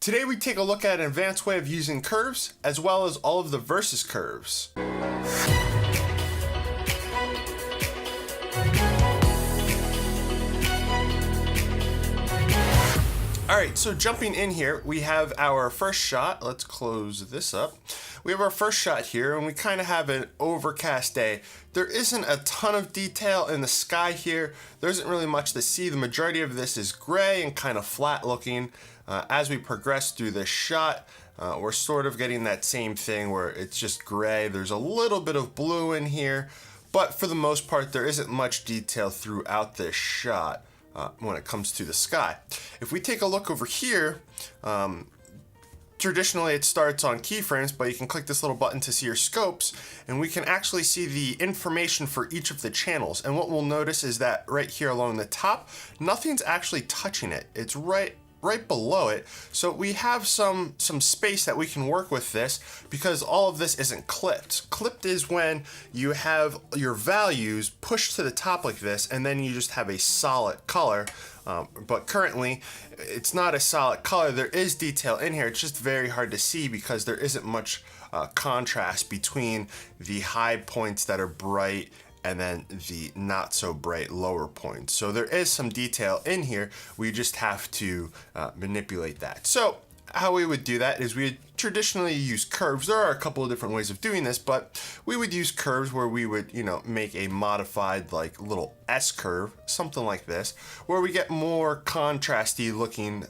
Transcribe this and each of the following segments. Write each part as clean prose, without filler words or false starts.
Today we take a look at an advanced way of using curves, as well as all of the versus curves. Alright, so jumping in here, we have our first shot. Let's close this up. We have our first shot here, and we kind of have an overcast day. There isn't a ton of detail in the sky here. There isn't really much to see. The majority of this is gray and kind of flat looking. As we progress through this shot, we're sort of getting that same thing where it's just gray. There's a little bit of blue in here, but for the most part, there isn't much detail throughout this shot. When it comes to the sky. If we take a look over here, traditionally it starts on keyframes, but you can click this little button to see your scopes, and we can actually see the information for each of the channels. And what we'll notice is that right here along the top, nothing's actually touching it. It's right below it. So we have some space that we can work with this, because all of this isn't clipped. Clipped is when you have your values pushed to the top like this, and then you just have a solid color. But currently it's not a solid color. There is detail in here. It's just very hard to see because there isn't much contrast between the high points that are bright and then the not so bright lower points. So there is some detail in here. We just have to manipulate that. So how we would do that is we would traditionally use curves. There are a couple of different ways of doing this, but we would use curves where we would, make a modified like little S curve, something like this, where we get more contrasty looking,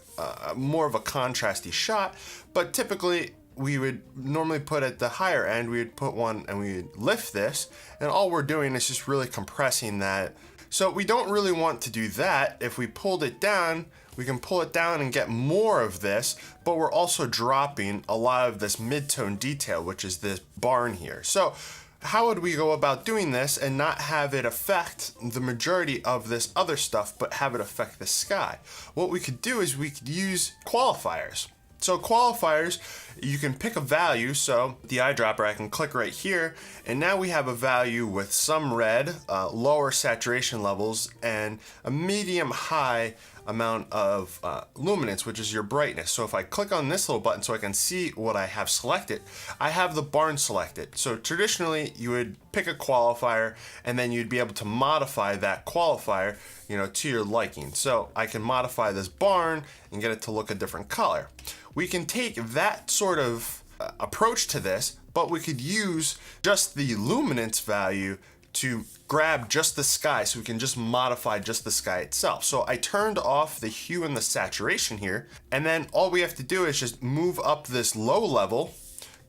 more of a contrasty shot. But typically we would normally put at the higher end, we would put one and we would lift this, and all we're doing is just really compressing that. So we don't really want to do that. If we pulled it down, we can pull it down and get more of this, but we're also dropping a lot of this mid-tone detail, which is this barn here. So how would we go about doing this and not have it affect the majority of this other stuff, but have it affect the sky? What we could do is we could use qualifiers. So qualifiers, you can pick a value. So the eyedropper, I can click right here, and now we have a value with some red, lower saturation levels, and a medium high amount of luminance, which is your brightness. So if I click on this little button so I can see what I have selected, I have the barn selected. So traditionally you would pick a qualifier and then you'd be able to modify that qualifier, to your liking. So I can modify this barn and get it to look a different color. We can take that sort of approach to this, but we could use just the luminance value to grab just the sky, so we can just modify just the sky itself. So I turned off the hue and the saturation here, and then all we have to do is just move up this low level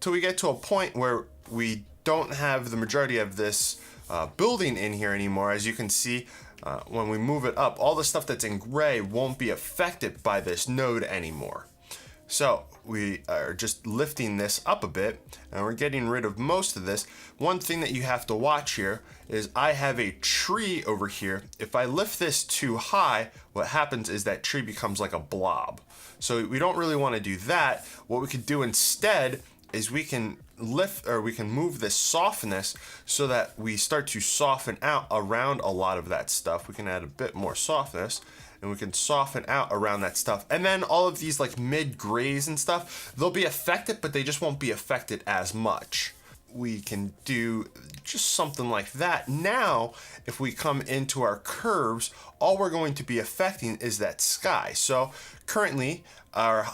till we get to a point where we don't have the majority of this building in here anymore. As you can see, when we move it up, all the stuff that's in gray won't be affected by this node anymore. So we are just lifting this up a bit, and we're getting rid of most of this. One thing that you have to watch here is I have a tree over here. If I lift this too high, what happens is that tree becomes like a blob. So we don't really want to do that. What we could do instead is we can move this softness so that we start to soften out around a lot of that stuff. We can add a bit more softness, and we can soften out around that stuff. And then all of these like mid grays and stuff, they'll be affected, but they just won't be affected as much. We can do just something like that. Now, if we come into our curves, all we're going to be affecting is that sky. So currently our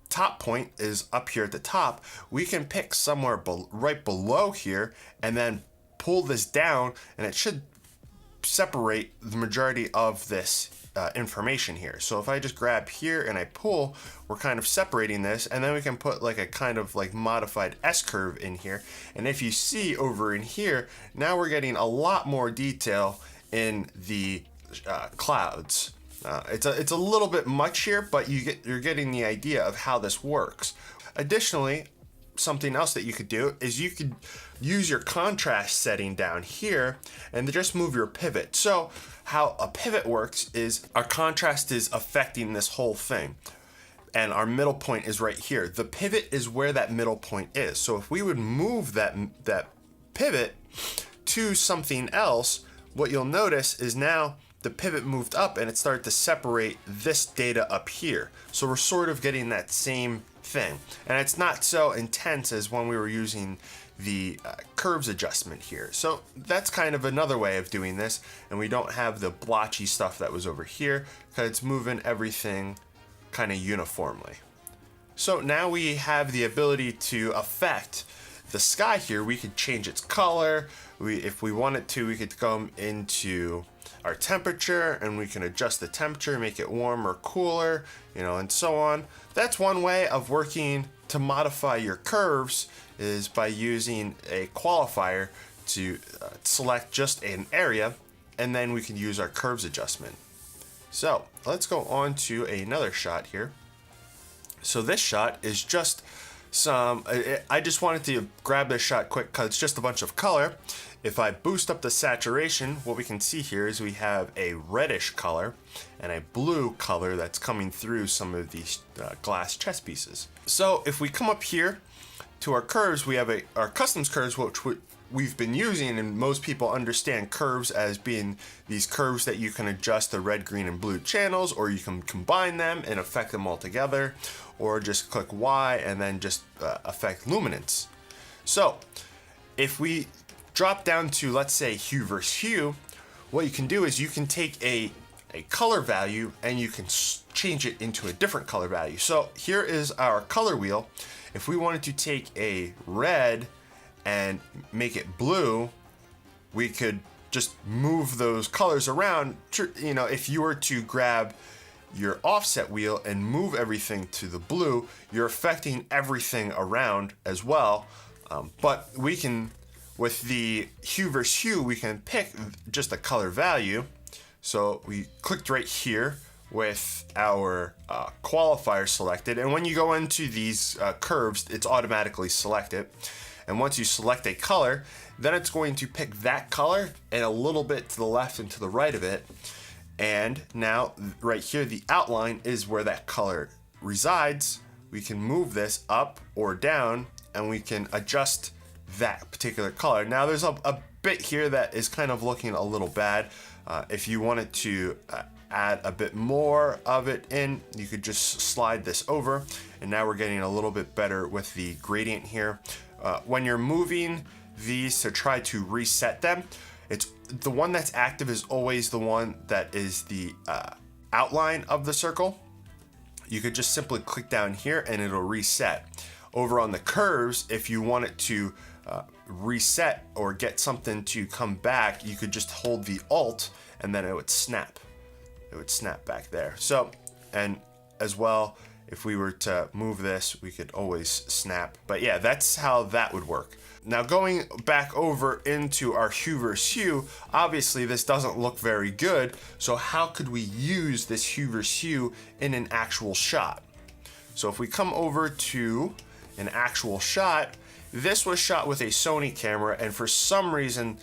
top point is up here at the top. We can pick somewhere right below here and then pull this down, and it should separate the majority of this information here. So if I just grab here and I pull, we're kind of separating this, and then we can put like a kind of like modified S curve in here. And if you see over in here, now we're getting a lot more detail in the clouds. It's a little bit much here, but you're getting the idea of how this works. Additionally, something else that you could do is you could use your contrast setting down here and just move your pivot. So how a pivot works is our contrast is affecting this whole thing, and our middle point is right here. The pivot is where that middle point is. So if we would move that pivot to something else, what you'll notice is now the pivot moved up and it started to separate this data up here. So we're sort of getting that same thing. And it's not so intense as when we were using the curves adjustment here. So that's kind of another way of doing this. And we don't have the blotchy stuff that was over here because it's moving everything kind of uniformly. So now we have the ability to affect the sky here. We could change its color. If we wanted to, we could go into our temperature and we can adjust the temperature, make it warmer or cooler, and so on. That's one way of working to modify your curves, is by using a qualifier to select just an area, and then we can use our curves adjustment. So let's go on to another shot here. So this shot is just I just wanted to grab this shot quick because it's just a bunch of color. If I boost up the saturation, what we can see here is we have a reddish color and a blue color that's coming through some of these glass chess pieces. So if we come up here to our curves, we have our customs curves, which we've been using, and most people understand curves as being these curves that you can adjust the red, green, and blue channels, or you can combine them and affect them all together, or just click Y and then just affect luminance. So if we drop down to, let's say, hue versus hue, what you can do is you can take a color value and you can change it into a different color value. So here is our color wheel. If we wanted to take a red and make it blue, we could just move those colors around. If you were to grab your offset wheel and move everything to the blue, you're affecting everything around as well. But we can, with the hue versus hue, we can pick just a color value. So we clicked right here with our qualifier selected, and when you go into these curves, it's automatically selected. And once you select a color, then it's going to pick that color and a little bit to the left and to the right of it. And now right here, the outline is where that color resides. We can move this up or down and we can adjust that particular color. Now there's a bit here that is kind of looking a little bad. If you wanted to add a bit more of it in, you could just slide this over, and now we're getting a little bit better with the gradient here. When you're moving these to try to reset them, it's the one that's active is always the one that is the outline of the circle. You could just simply click down here and it'll reset. Over on the curves, if you want it to reset or get something to come back, you could just hold the Alt and then it would snap. It would snap back there. So, and as well, if we were to move this, we could always snap. But yeah, that's how that would work. Now going back over into our hue versus hue, obviously this doesn't look very good. So how could we use this hue versus hue in an actual shot? So if we come over to an actual shot, this was shot with a Sony camera, and for some reason,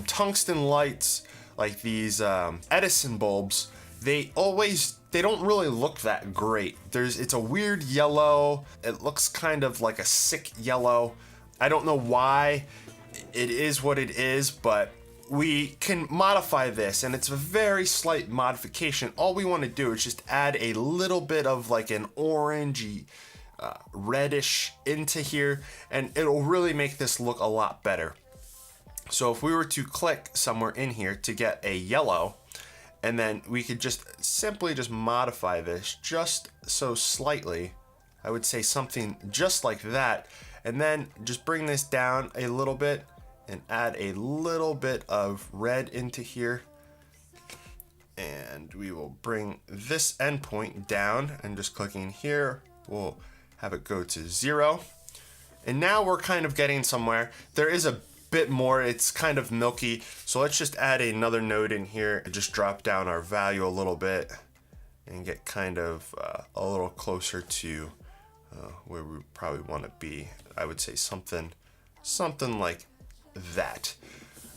tungsten lights like these Edison bulbs, they don't really look that great. It's a weird yellow. It looks kind of like a sick yellow. I don't know why it is what it is, but we can modify this, and it's a very slight modification. All we want to do is just add a little bit of like an orangey, reddish into here, and it'll really make this look a lot better. So if we were to click somewhere in here to get a yellow, and then we could just simply just modify this just so slightly, I would say something just like that, and then just bring this down a little bit and add a little bit of red into here. And we will bring this endpoint down, and just clicking here, we'll have it go to 0. And now we're kind of getting somewhere. There is a bit more, it's kind of milky. So let's just add another node in here and just drop down our value a little bit and get kind of a little closer to where we probably want to be. I would say something like that.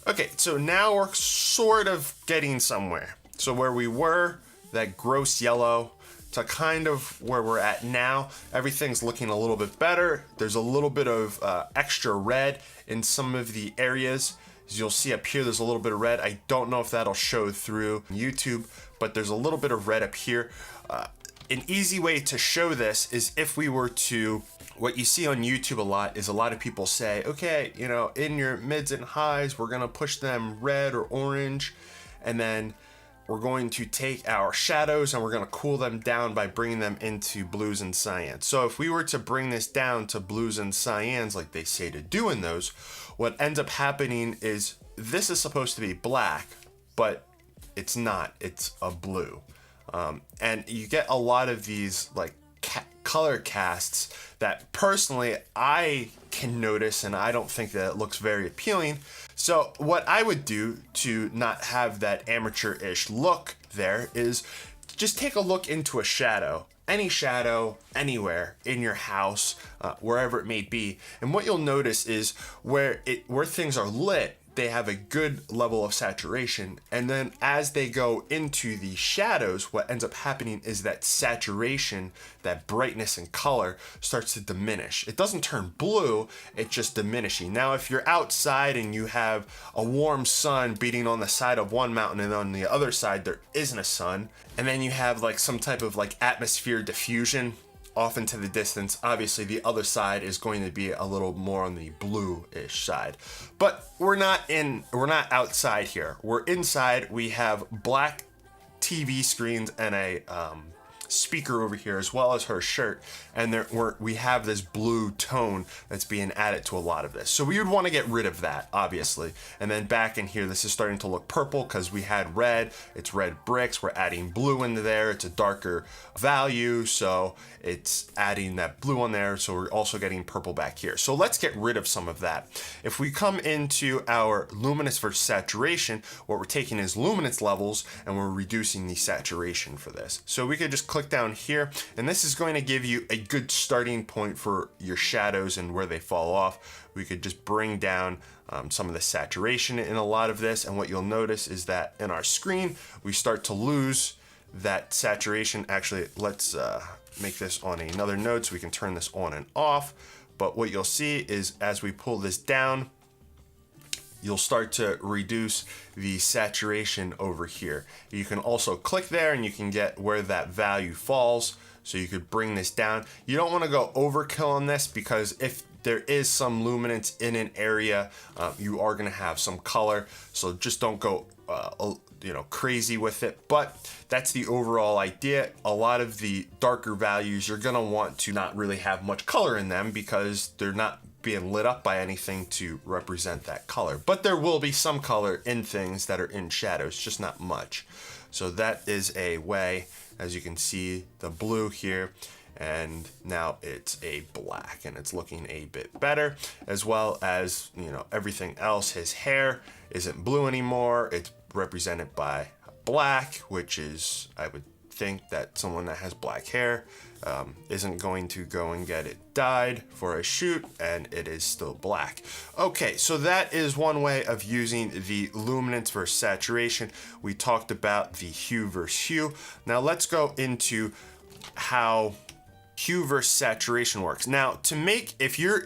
Okay, so now we're sort of getting somewhere. So where we were, that gross yellow, to kind of where we're at now, everything's looking a little bit better. There's a little bit of extra red in some of the areas. As you'll see up here, there's a little bit of red. I don't know if that'll show through YouTube, but there's a little bit of red up here. An easy way to show this is if we were to, what you see on YouTube a lot is a lot of people say, okay, you know, in your mids and highs, we're gonna push them red or orange, and then we're going to take our shadows and we're gonna cool them down by bringing them into blues and cyans. So if we were to bring this down to blues and cyans, like they say to do in those, what ends up happening is this is supposed to be black, but it's not, it's a blue. And you get a lot of these like color casts that personally I can notice, and I don't think that it looks very appealing. So what I would do to not have that amateur-ish look there is just take a look into a shadow, any shadow, anywhere in your house, wherever it may be. And what you'll notice is where things are lit, they have a good level of saturation, and then as they go into the shadows, what ends up happening is that saturation, that brightness and color starts to diminish. It doesn't turn blue, it's just diminishing. Now if you're outside and you have a warm sun beating on the side of one mountain and on the other side there isn't a sun, and then you have like some type of like atmosphere diffusion off into the distance, obviously the other side is going to be a little more on the blue-ish side. But we're not outside here. We're inside. We have black TV screens and a speaker over here, as well as her shirt, and we have this blue tone that's being added to a lot of this. So we would want to get rid of that, obviously. And then back in here, this is starting to look purple because we had red. It's red bricks. We're adding blue into there. It's a darker value, so it's adding that blue on there. So we're also getting purple back here. So let's get rid of some of that. If we come into our luminance versus saturation, what we're taking is luminance levels and we're reducing the saturation for this. So we could just click down here, and this is going to give you a good starting point for your shadows and where they fall off. We could just bring down some of the saturation in a lot of this, and what you'll notice is that in our screen we start to lose that saturation. Actually, let's make this on another node so we can turn this on and off. But what you'll see is as we pull this down, you'll start to reduce the saturation over here. You can also click there and you can get where that value falls. So you could bring this down. You don't want to go overkill on this because if there is some luminance in an area, you are going to have some color. So just don't go crazy with it. But that's the overall idea. A lot of the darker values, you're going to want to not really have much color in them because they're not being lit up by anything to represent that color. But there will be some color in things that are in shadows, just not much. So that is a way, as you can see, the blue here, and now it's a black and it's looking a bit better, as well as, everything else. His hair isn't blue anymore. It's represented by black, which is, I would think that someone that has black hair isn't going to go and get it dyed for a shoot, and it is still black. Okay, so that is one way of using the luminance versus saturation. We talked about the hue versus hue. Now let's go into how hue versus saturation works. Now, to make, if you're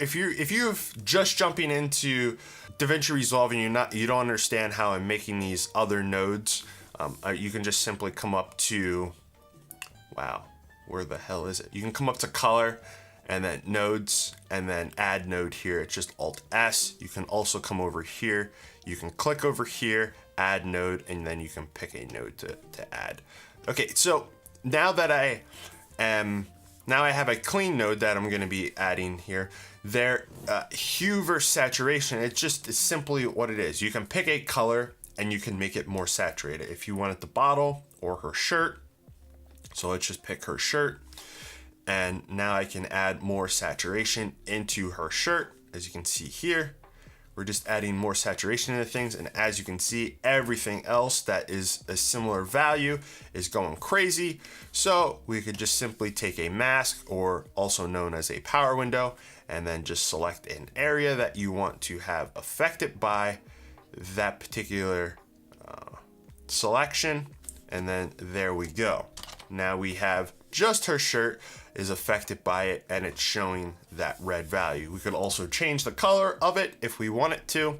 just jumping into DaVinci Resolve and you don't understand how I'm making these other nodes, you can just simply come up to, wow, where the hell is it? You can come up to color and then nodes and then add node here. It's just Alt S. You can also come over here. You can click over here, add node, and then you can pick a node to add. Okay, so now that I have a clean node that I'm going to be adding here. Hue versus saturation, it's just simply what it is. You can pick a color and you can make it more saturated. If you want it the bottle or her shirt, so let's just pick her shirt, and now I can add more saturation into her shirt. As you can see here, we're just adding more saturation into things, and as you can see, everything else that is a similar value is going crazy. So we could just simply take a mask, or also known as a power window, and then just select an area that you want to have affected by that particular selection, and then there we go. Now we have just her shirt is affected by it, and it's showing that red value. We could also change the color of it if we wanted to,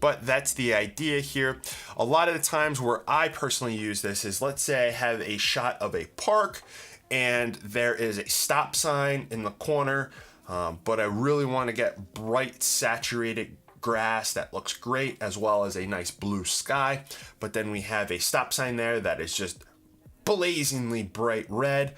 but that's the idea here. A lot of the times where I personally use this is, let's say I have a shot of a park and there is a stop sign in the corner, but I really want to get bright saturated grass that looks great, as well as a nice blue sky. But then we have a stop sign there that is just blazingly bright red.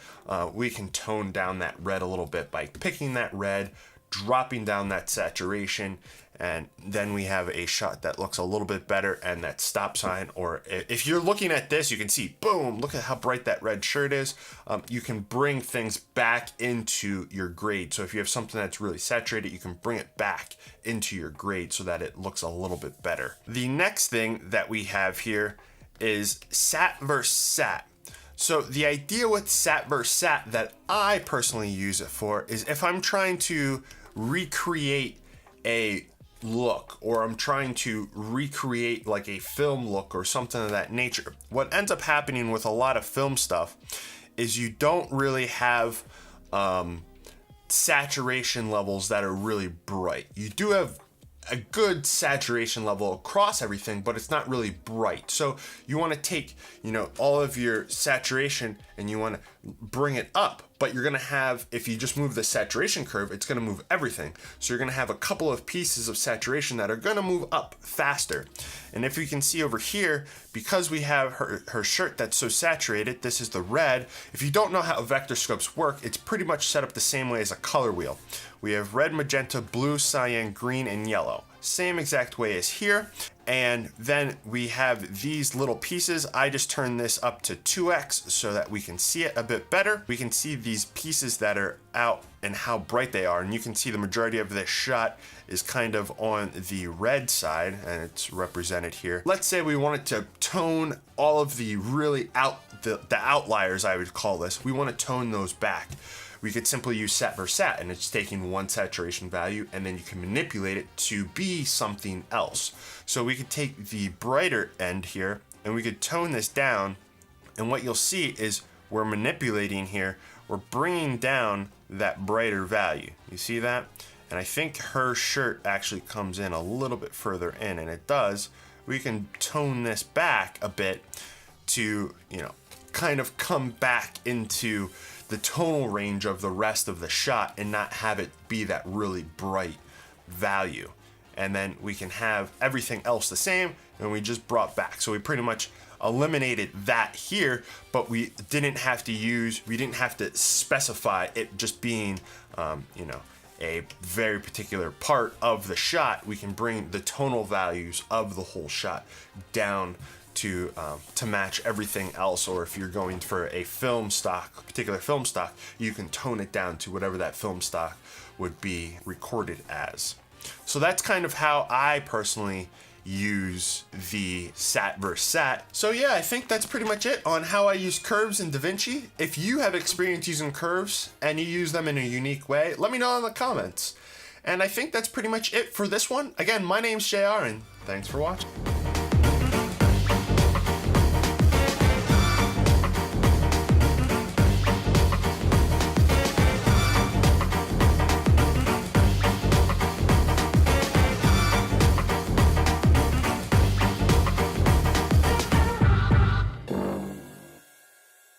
We can tone down that red a little bit by picking that red, dropping down that saturation, and then we have a shot that looks a little bit better. And that stop sign, or if you're looking at this, you can see, boom, look at how bright that red shirt is. You can bring things back into your grade. So if you have something that's really saturated, you can bring it back into your grade so that it looks a little bit better. The next thing that we have here is sat versus sat. So the idea with sat versus sat that I personally use it for is if I'm trying to recreate a look, or I'm trying to recreate like a film look or something of that nature. What ends up happening with a lot of film stuff is you don't really have saturation levels that are really bright. You do have a good saturation level across everything, but it's not really bright. So you want to take, all of your saturation and you want to bring it up, but you're going to have, if you just move the saturation curve, it's going to move everything. So you're going to have a couple of pieces of saturation that are going to move up faster. And if you can see over here, because we have her shirt that's so saturated, this is the red. If you don't know how vector scopes work, it's pretty much set up the same way as a color wheel. We have red, magenta, blue, cyan, green, and yellow. Same exact way as here. And then we have these little pieces. I just turn this up to 2x so that we can see it a bit better. We can see these pieces that are out and how bright they are. And you can see the majority of this shot is kind of on the red side, and it's represented here. Let's say we wanted to tone all of the really the outliers, I would call this. We want to tone those back. We could simply use sat versus sat, and it's taking one saturation value, and then you can manipulate it to be something else. So we could take the brighter end here, and we could tone this down, and what you'll see is we're manipulating here. We're bringing down that brighter value. You see that? And I think her shirt actually comes in a little bit further in, and it does. We can tone this back a bit to, kind of come back into the tonal range of the rest of the shot and not have it be that really bright value. And then we can have everything else the same, and we just brought back. So we pretty much eliminated that here, but we didn't have to specify it just being, a very particular part of the shot. We can bring the tonal values of the whole shot down to match everything else. Or if you're going for a particular film stock, you can tone it down to whatever that film stock would be recorded as. So that's kind of how I personally use the sat versus sat. So yeah, I think that's pretty much it on how I use curves in DaVinci. If you have experience using curves and you use them in a unique way, let me know in the comments. And I think that's pretty much it for this one. Again, my name's JR, and thanks for watching.